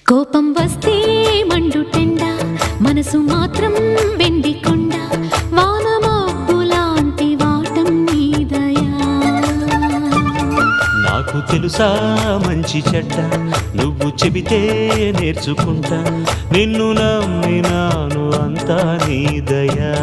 కోపం వస్తే మండుటెండ, మనసు మాత్రం వెండి కొండ, వాన మబ్బులాంటి వాటం నీ దయా. నాకు తెలుసా మంచి చెడ్డ, నువ్వు చెబితే నేర్చుకుంటా, నిన్ను నమ్మినాను అంతా నీ దయా.